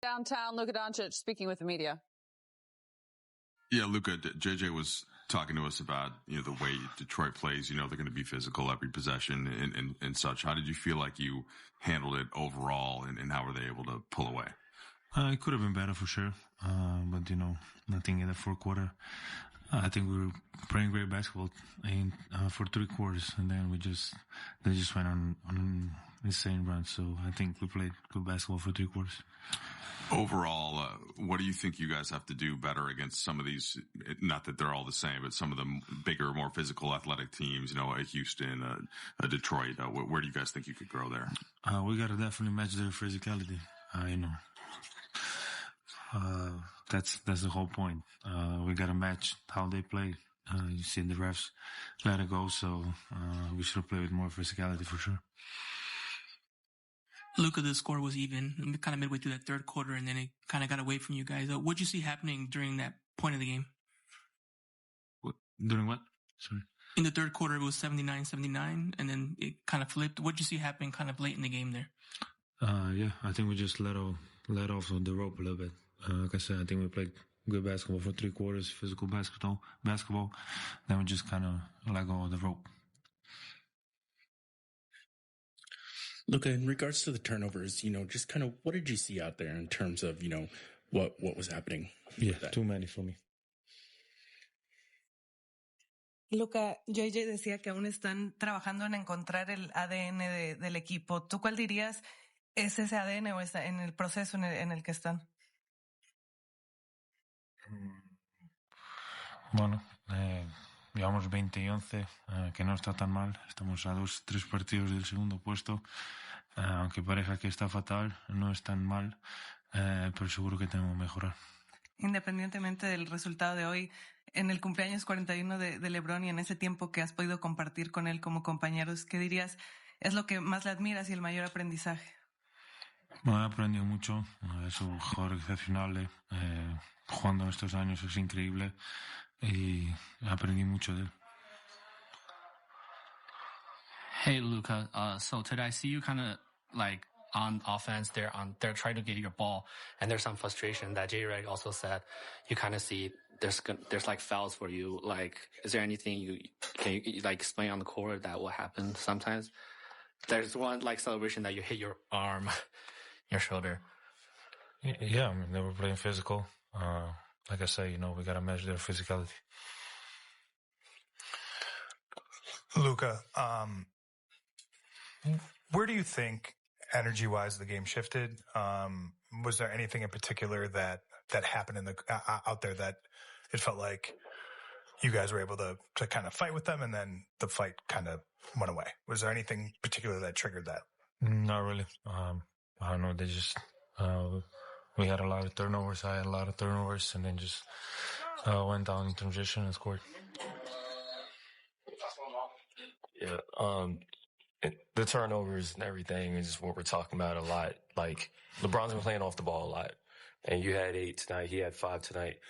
Downtown, Luka Doncic speaking with the media. Yeah, Luka, JJ was talking to us about, the way Detroit plays. They're going to be physical every possession and such. How did you feel like you handled it overall, and how were they able to pull away? It could have been better for sure. But, nothing in the fourth quarter. I think we were playing great basketball for 3 quarters, and then they just went on insane run. So I think we played good basketball for 3 quarters. Overall, what do you think you guys have to do better against some of these, not that they're all the same, but some of the bigger, more physical, athletic teams, a Houston, a Detroit? Where do you guys think you could grow there? We got to definitely match their physicality. That's the whole point. We got to match how they play. You see the refs let it go, so we should play with more physicality for sure. Luka, the score was even kind of midway through that third quarter, and then it kind of got away from you guys. What did you see happening during that point of the game? During what? Sorry. In the third quarter, it was 79-79, and then it kind of flipped. What did you see happening kind of late in the game there? Yeah, I think we just let off the rope a little bit. Like I said, I think we played good basketball for 3 quarters, physical basketball. Then we just kind of let go of the rope. Luka, in regards to the turnovers, just kind of what did you see out there in terms of, what was happening? Yeah, too many for me. Luka, JJ decía que aún están trabajando en encontrar el ADN del equipo. ¿Tú cuál dirías es ese ADN o está en el proceso en el que están? Bueno, llevamos 20-11, que no está tan mal. Estamos a 2-3 partidos del segundo puesto. Aunque parezca que está fatal, no es tan mal, pero seguro que tenemos que mejorar. Independientemente del resultado de hoy, en el cumpleaños 41 de LeBron y en ese tiempo que has podido compartir con él como compañeros, ¿qué dirías es lo que más le admiras y el mayor aprendizaje? Bueno, he aprendido mucho. Es un jugador excepcional. Jugando estos años es increíble y aprendí mucho de él. Hey, Luka. So today I see you kind of like on offense, they're trying to get your ball, and there's some frustration that J-Reg also said. You kind of see there's like fouls for you. Like, is there anything you like explain on the court that will happen sometimes? There's one like celebration that you hit your arm, your shoulder. Yeah, I mean, they were playing physical. Like I say, we got to measure their physicality. Luka, where do you think energy-wise the game shifted? Was there anything in particular that happened out there that it felt like you guys were able to kind of fight with them and then the fight kind of went away? Was there anything particular that triggered that? Not really. I don't know. They just we had a lot of turnovers. I had a lot of turnovers, and then just went down in transition and scored. Yeah. The turnovers and everything is what we're talking about a lot. Like, LeBron's been playing off the ball a lot, and you had 8 tonight. He had 5 tonight.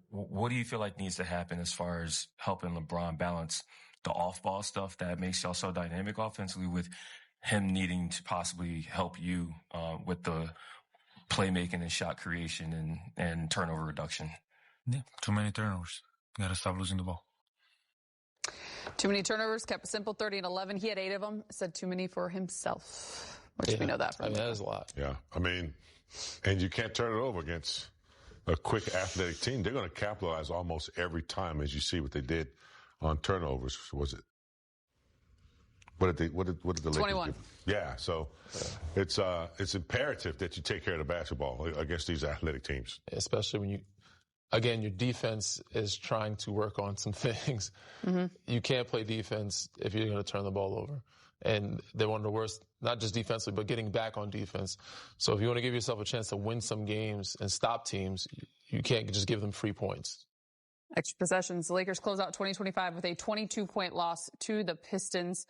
What do you feel like needs to happen as far as helping LeBron balance the off-ball stuff that makes y'all so dynamic offensively with him needing to possibly help you with the playmaking and shot creation and turnover reduction? Yeah, too many turnovers. Got to stop losing the ball. Too many turnovers, kept it simple, 30-11. He had 8 of them, said too many for himself. Which we know that from. That is a lot. Yeah, and you can't turn it over against a quick athletic team. They're going to capitalize almost every time, as you see what they did on turnovers. Was it? What did the 21. Lakers do? Yeah, so it's imperative that you take care of the basketball against these athletic teams. Especially when your defense is trying to work on some things. Mm-hmm. You can't play defense if you're going to turn the ball over. And they're one of the worst, not just defensively, but getting back on defense. So if you want to give yourself a chance to win some games and stop teams, you can't just give them free points. Extra possessions. The Lakers close out 2025 with a 22-point loss to the Pistons.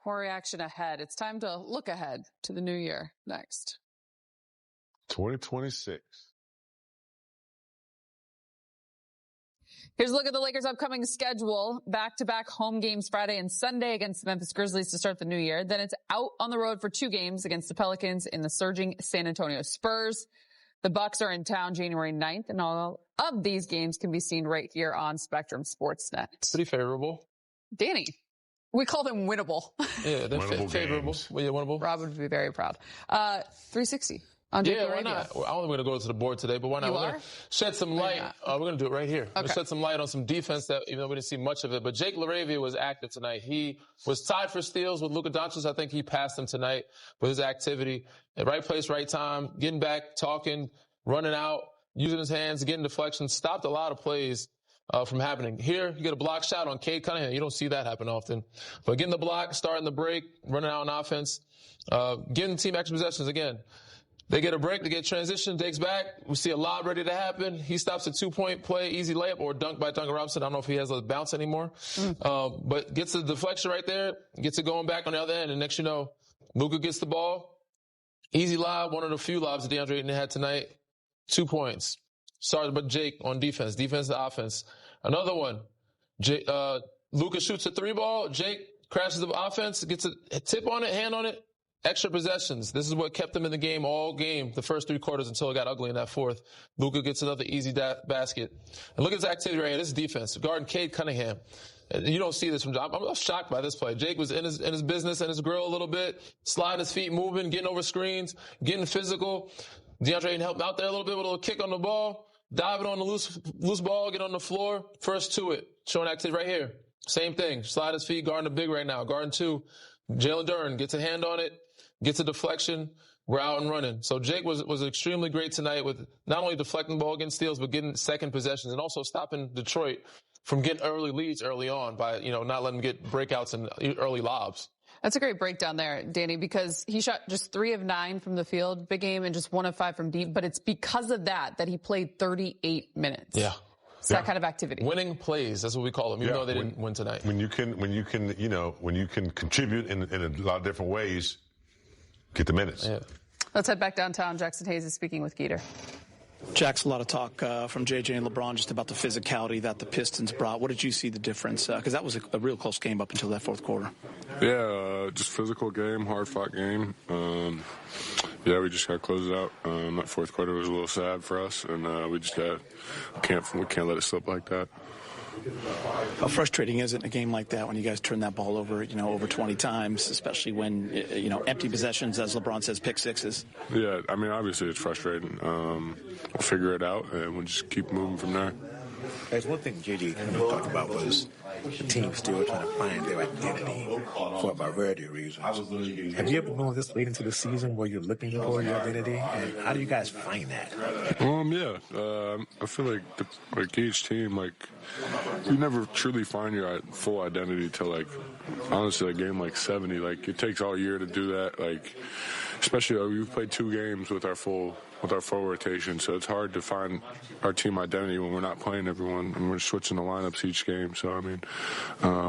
More reaction ahead. It's time to look ahead to the new year next. 2026. Here's a look at the Lakers' upcoming schedule. Back-to-back home games Friday and Sunday against the Memphis Grizzlies to start the new year. Then it's out on the road for 2 games against the Pelicans and the surging San Antonio Spurs. The Bucks are in town January 9th, and all of these games can be seen right here on Spectrum Sportsnet. Pretty favorable. Danny, we call them winnable. Yeah, they're favorable. Well, yeah, winnable. Rob would be very proud. 360. On yeah, why not? I don't think we're going to go to the board today, but why not? We're going to shed some light. We're going to do it right here. Okay. We're going to shed some light on some defense that, even though we didn't see much of it. But Jake LaRavia was active tonight. He was tied for steals with Luka Doncic. I think he passed him tonight with his activity. At right place, right time, getting back, talking, running out, using his hands, getting deflections. Stopped a lot of plays from happening. Here, you get a block shot on Cade Cunningham. You don't see that happen often. But getting the block, starting the break, running out on offense, giving the team extra possessions again. They get a break, they get transition, takes back. We see a lob ready to happen. He stops a 2-point play, easy layup, or dunk by Duncan Robinson. I don't know if he has a bounce anymore. But gets the deflection right there, gets it going back on the other end, and next you know, Luka gets the ball. Easy lob, one of the few lobs that Deandre Ayton had tonight. 2 points. Sorry, but Jake on defense to offense. Another one. Luka shoots a 3-ball. Jake crashes the offense, gets a tip on it, hand on it. Extra possessions. This is what kept them in the game all game, the first 3 quarters until it got ugly in that fourth. Luka gets another easy basket. And look at his activity right here. This is defense. Guarding Cade Cunningham. You don't see this from John. I'm shocked by this play. Jake was in his business and his grill a little bit, sliding his feet, moving, getting over screens, getting physical. Deandre Ayton helped out there a little bit with a little kick on the ball, diving on the loose ball, get on the floor, first to it. Showing activity right here. Same thing. Slide his feet, guarding the big right now. Guarding 2. Jalen Duren gets a hand on it. Gets a deflection, we're out and running. So Jake was extremely great tonight with not only deflecting the ball, getting steals, but getting second possessions and also stopping Detroit from getting early leads early on by, not letting them get breakouts and early lobs. That's a great breakdown there, Danny, because he shot just 3 of 9 from the field, big game, and just 1 of 5 from deep. But it's because of that he played 38 minutes. Yeah. It's that kind of activity. Winning plays, that's what we call them, even though they didn't win tonight. When you can contribute in a lot of different ways, get the minutes. Yeah. Let's head back downtown. Jaxson Hayes is speaking with Gator. Jax, a lot of talk from JJ and LeBron just about the physicality that the Pistons brought. What did you see the difference? Because that was a real close game up until that fourth quarter. Yeah, just physical game, hard-fought game. We just got to close it out. That fourth quarter was a little sad for us, and we just can't let it slip like that. How frustrating is it in a game like that when you guys turn that ball over, over 20 times, especially when, empty possessions, as LeBron says, pick sixes? Yeah, I mean, obviously it's frustrating. We'll figure it out, and we'll just keep moving from there. Guys, one thing JJ kind of talked about was the team still trying to find their identity for a variety of reasons. Have you ever known this late into the season where you're looking for your identity? And how do you guys find that? I feel like each team, you never truly find your full identity till honestly, a game like 70. It takes all year to do that. Especially we've played 2 games with our full rotation, so it's hard to find our team identity when we're not playing everyone and we're switching the lineups each game. So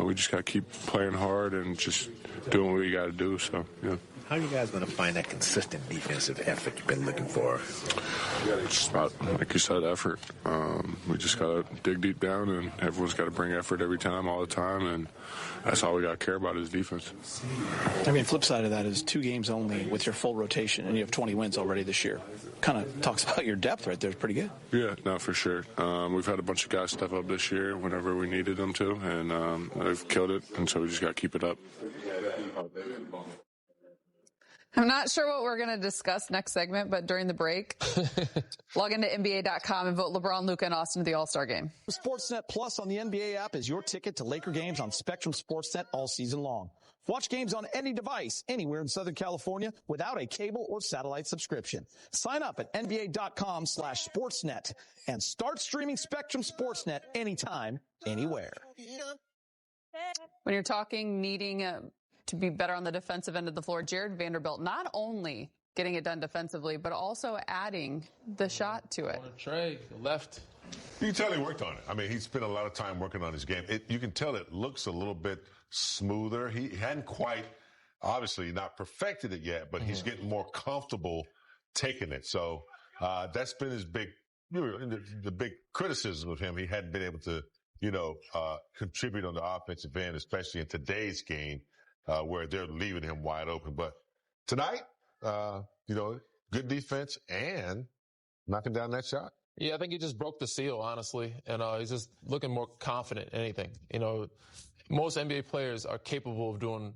we just got to keep playing hard and just doing what we got to do. So yeah. How are you guys going to find that consistent defensive effort you've been looking for? It's just about, like you said, effort. We just got to dig deep down, and everyone's got to bring effort every time, all the time, and that's all we got to care about is defense. I mean, flip side of that is 2 games only with your full rotation, and you have 20 wins already this year. Kind of talks about your depth right there. It's pretty good. Yeah, no, for sure. We've had a bunch of guys step up this year whenever we needed them to, and they've killed it, and so we just got to keep it up. I'm not sure what we're going to discuss next segment, but during the break, log into NBA.com and vote LeBron, Luka, and Austin to the All-Star game. Sportsnet Plus on the NBA app is your ticket to Laker games on Spectrum Sportsnet all season long. Watch games on any device, anywhere in Southern California, without a cable or satellite subscription. Sign up at NBA.com/Sportsnet and start streaming Spectrum Sportsnet anytime, anywhere. When you're talking needing to be better on the defensive end of the floor, Jared Vanderbilt not only getting it done defensively, but also adding the shot to it. Trey, left. You can tell he worked on it. I mean, he spent a lot of time working on his game. You can tell it looks a little bit smoother. He hadn't quite, obviously, not perfected it yet, but he's getting more comfortable taking it. So that's been his big, the big criticism of him. He hadn't been able to contribute on the offensive end, especially in today's game, where they're leaving him wide open. But tonight, good defense and knocking down that shot. Yeah, I think he just broke the seal, honestly, and he's just looking more confident in anything. Most NBA players are capable of doing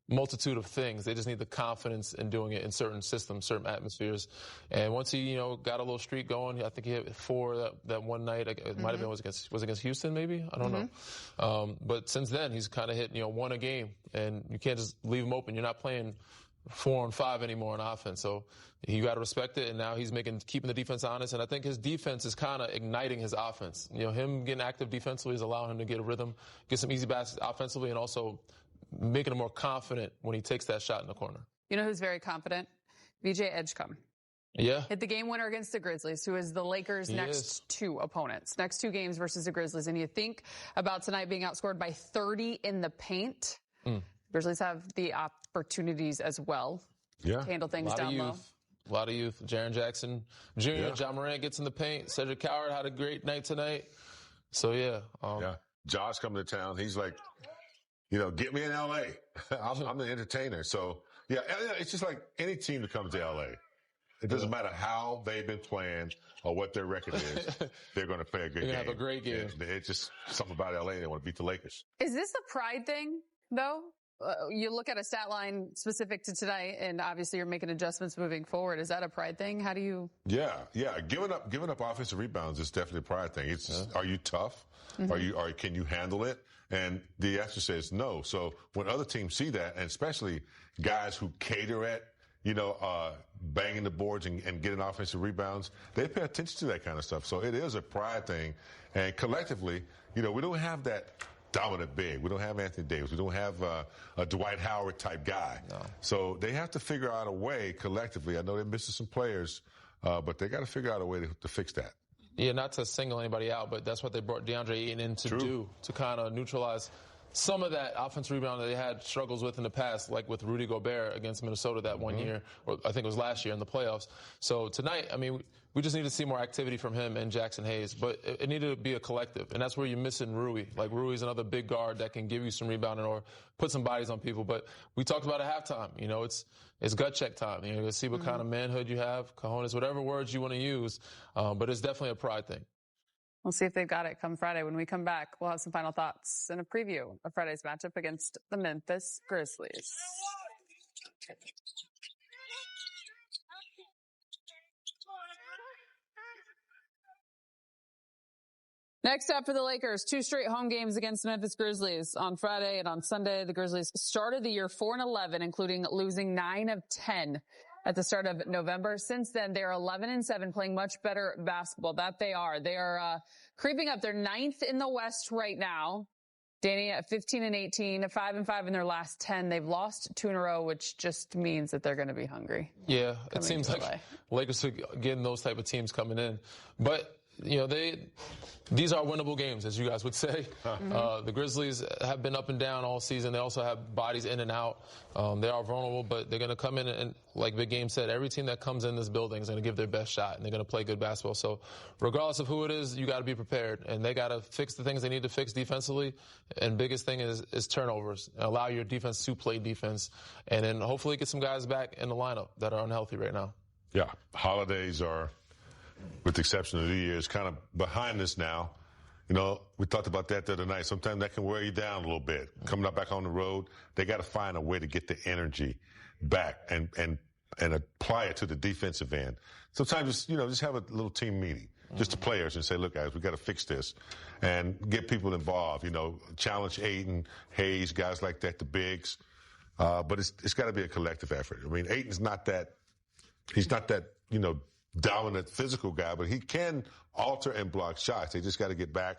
multitude of things. They just need the confidence in doing it in certain systems, certain atmospheres. And once he, got a little streak going, I think he hit 4 that one night. It might have been was against Houston, maybe? I don't know. But since then, he's kind of hit, 1 a game, and you can't just leave him open. You're not playing 4 on 5 anymore on offense. So you got to respect it. And now he's keeping the defense honest. And I think his defense is kind of igniting his offense. Him getting active defensively is allowing him to get a rhythm, get some easy baskets offensively, and also making him more confident when he takes that shot in the corner. You know who's very confident? VJ Edgecombe. Yeah. Hit the game winner against the Grizzlies, who is the Lakers' next 2 opponents. Next 2 games versus the Grizzlies. And you think about tonight being outscored by 30 in the paint. Grizzlies have the opportunities as well to handle things down low. A lot of youth. Jaren Jackson Jr., John Morant gets in the paint. Cedric Coward had a great night tonight. So, Josh coming to town. He's like, get me in L.A. I'm the entertainer. So, it's just like any team that comes to L.A. It doesn't matter how they've been playing or what their record is. They're going to play a good game. They're going to have a great game. It's just something about L.A. They want to beat the Lakers. Is this a pride thing, though? You look at a stat line specific to tonight, and obviously you're making adjustments moving forward. Is that a pride thing? How do you? Yeah. Giving up offensive rebounds is definitely a pride thing. It's just, are you tough? Can you handle it? And the answer says no. So when other teams see that, and especially guys who cater at, banging the boards and getting offensive rebounds, they pay attention to that kind of stuff. So it is a pride thing. And collectively, we don't have that dominant big. We don't have Anthony Davis. We don't have a Dwight Howard type guy. No. So they have to figure out a way collectively. I know they're missing some players, but they got to figure out a way to fix that. Yeah, not to single anybody out, but that's what they brought Deandre Ayton in to do, to kind of neutralize some of that offensive rebound that they had struggles with in the past, like with Rudy Gobert against Minnesota that one year, or I think it was last year in the playoffs. So tonight, we just need to see more activity from him and Jaxson Hayes, but it needed to be a collective, and that's where you're missing Rui. Like, Rui's another big guard that can give you some rebounding or put some bodies on people. But we talked about at halftime, it's gut check time. To see what kind of manhood you have, cojones, whatever words you want to use, but it's definitely a pride thing. We'll see if they've got it come Friday. When we come back, we'll have some final thoughts and a preview of Friday's matchup against the Memphis Grizzlies. Next up for the Lakers, 2 straight home games against the Memphis Grizzlies on Friday and on Sunday. The Grizzlies started the year 4-11, including losing 9 of 10 at the start of November. Since then, they're 11-7, playing much better basketball. That they are. They are creeping up. They're 9th in the West right now. Danny at 15-18, 5-5 in their last 10. They've lost 2 in a row, which just means that they're going to be hungry. Yeah, it seems like Lakers are getting those type of teams coming in, but. These are winnable games, as you guys would say. The Grizzlies have been up and down all season. They also have bodies in and out. They are vulnerable, but they're going to come in and, like Big Game said, every team that comes in this building is going to give their best shot, and they're going to play good basketball. So regardless of who it is, you got to be prepared, and they got to fix the things they need to fix defensively. And biggest thing is turnovers. Allow your defense to play defense, and then hopefully get some guys back in the lineup that are unhealthy right now. Yeah, holidays are, with the exception of New Year's, kind of behind us now. We talked about that the other night. Sometimes that can wear you down a little bit. Coming up back on the road, they got to find a way to get the energy back and apply it to the defensive end. Sometimes just have a little team meeting, just the players, and say, look, guys, we got to fix this, and get people involved. Challenge Ayton, Hayes, guys like that, the bigs. But it's got to be a collective effort. Ayton's not that. He's not that. Dominant physical guy, but he can alter and block shots. They just got to get back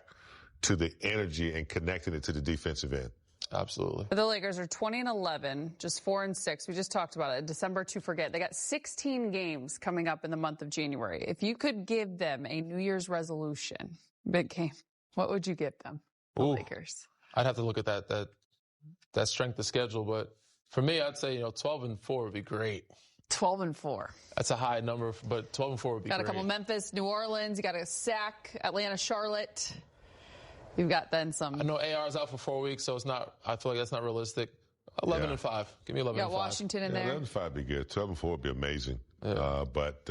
to the energy and connecting it to the defensive end. Absolutely. The Lakers are 20-11, just 4-6. We just talked about it. December to forget. They got 16 games coming up in the month of January. If you could give them a New Year's resolution, big game, what would you give them, the Lakers? I'd have to look at that strength of schedule, but for me, I'd say 12-4 would be great. 12-4. That's a high number, but 12-4 would be great. Got a couple Memphis, New Orleans. You got a Sac, Atlanta, Charlotte. You've got then some. I know AR's out for 4 weeks, so I feel like that's not realistic. 11-5. Give me 11-5. You got Washington in there. 11-5 would be good. 12-4 would be amazing. Yeah. But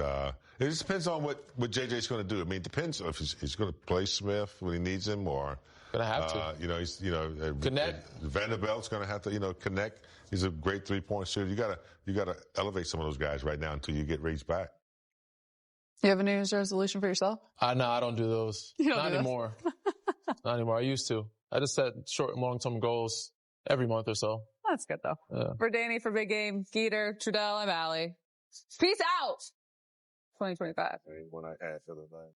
it just depends on what JJ's going to do. I mean, it depends if he's going to play Smith when he needs him, or going to have to. Connect. Vanderbilt's going to have to, connect. He's a great 3-point shooter. You got to elevate some of those guys right now until you get Reaves back. You have a New Year's resolution for yourself? No, I don't do those. Not anymore. Not anymore. I used to. I just set short and long-term goals every month or so. That's good, though. Yeah. For Danny, for Big Game, Geeter, Trudell, I'm Allie. Peace out! 2025. When I add to the line.